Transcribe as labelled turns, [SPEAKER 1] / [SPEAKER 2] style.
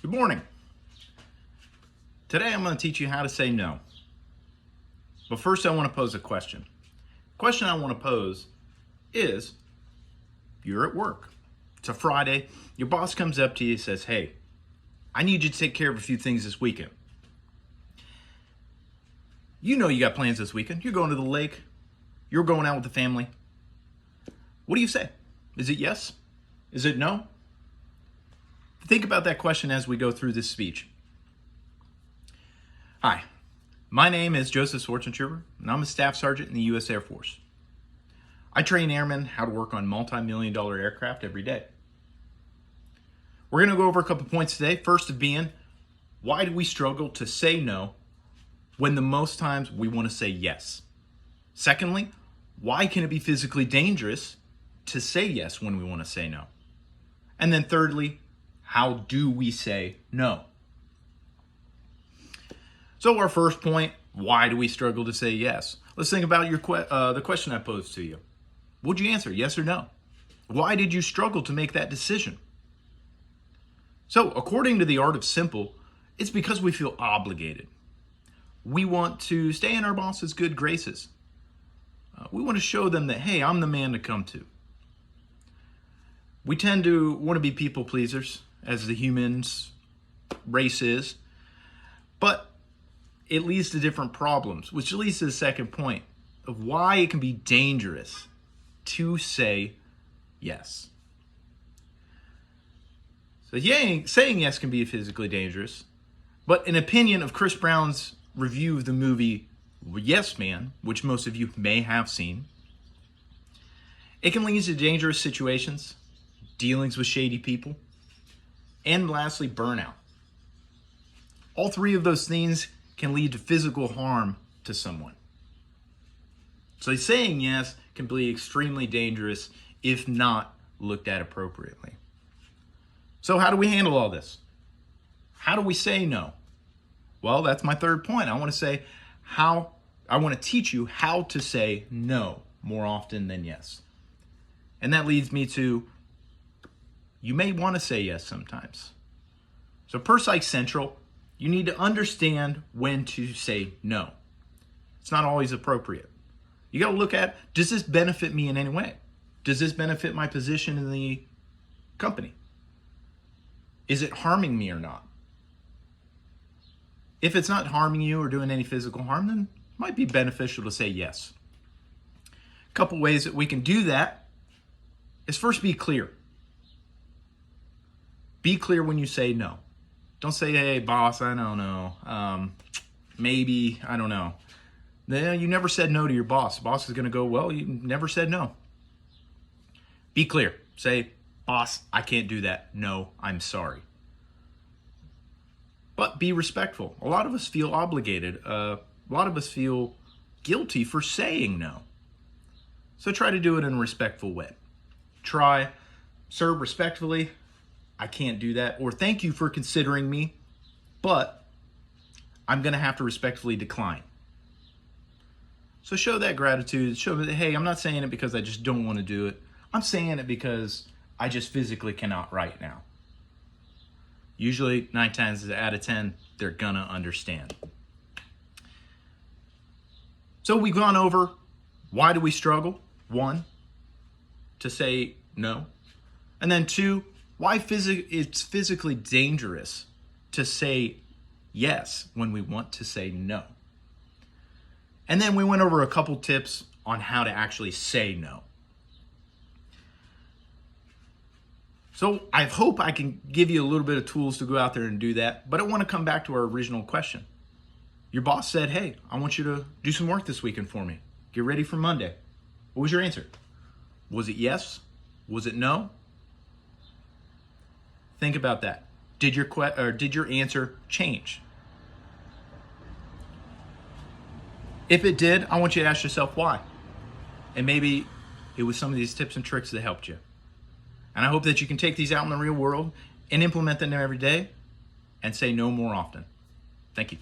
[SPEAKER 1] Good morning. Today I'm going to teach you how to say no. But first I want to pose a question. The question I want to pose is, you're at work. It's a Friday. Your boss comes up to you and says, hey, I need you to take care of a few things this weekend. You know you got plans this weekend. You're going to the lake. You're going out with the family. What do you say? Is it yes? Is it no? Think about that question as we go through this speech. Hi, my name is Joseph Schwarzentrooper, and I'm a staff sergeant in the U.S. Air Force. I train airmen how to work on multi-million-dollar aircraft every day. We're going to go over a couple points today. First of being, why do we struggle to say no when the most times we want to say yes? Secondly, why can it be physically dangerous to say yes when we want to say no? And then thirdly, how do we say no? So our first point, why do we struggle to say yes? Let's think about the question I posed to you. Would you answer yes or no? Why did you struggle to make that decision? So according to the art of simple, it's because we feel obligated. We want to stay in our boss's good graces. We want to show them that, hey, I'm the man to come to. We tend to want to be people pleasers, as the humans race is, but it leads to different problems, which leads to the second point of why it can be dangerous to say yes. So saying yes can be physically dangerous, but an opinion of Chris Brown's review of the movie Yes Man, which most of you may have seen, it can lead to dangerous situations, dealings with shady people, and lastly, burnout. All three of those things can lead to physical harm to someone. So saying yes can be extremely dangerous if not looked at appropriately. So how do we handle all this? How do we say no? Well, that's my third point. I want to teach you how to say no more often than yes. And that leads me to, you may want to say yes sometimes. So per Psych Central, you need to understand when to say no. It's not always appropriate. You got to look at, does this benefit me in any way? Does this benefit my position in the company? Is it harming me or not? If it's not harming you or doing any physical harm, then it might be beneficial to say yes. A couple ways that we can do that is first, be clear. Be clear when you say no. Don't say, hey, boss, I don't know. Maybe, I don't know. You never said no to your boss. The boss is going to go, well, you never said no. Be clear. Say, boss, I can't do that. No, I'm sorry. But be respectful. A lot of us feel obligated. A lot of us feel guilty for saying no. So try to do it in a respectful way. Try, sir, respectfully, I can't do that. Or thank you for considering me, but I'm going to have to respectfully decline. So show that gratitude. Show that, hey, I'm not saying it because I just don't want to do it. I'm saying it because I just physically cannot right now. Usually 9 times out of 10, they're going to understand. So we've gone over, why do we struggle? 1, to say no. And then 2, why it's physically dangerous to say yes when we want to say no. And then we went over a couple tips on how to actually say no. So I hope I can give you a little bit of tools to go out there and do that, but I want to come back to our original question. Your boss said, hey, I want you to do some work this weekend for me. Get ready for Monday. What was your answer? Was it yes? Was it no? Think about that. Did your answer change? If it did, I want you to ask yourself why. And maybe it was some of these tips and tricks that helped you. And I hope that you can take these out in the real world and implement them every day and say no more often. Thank you.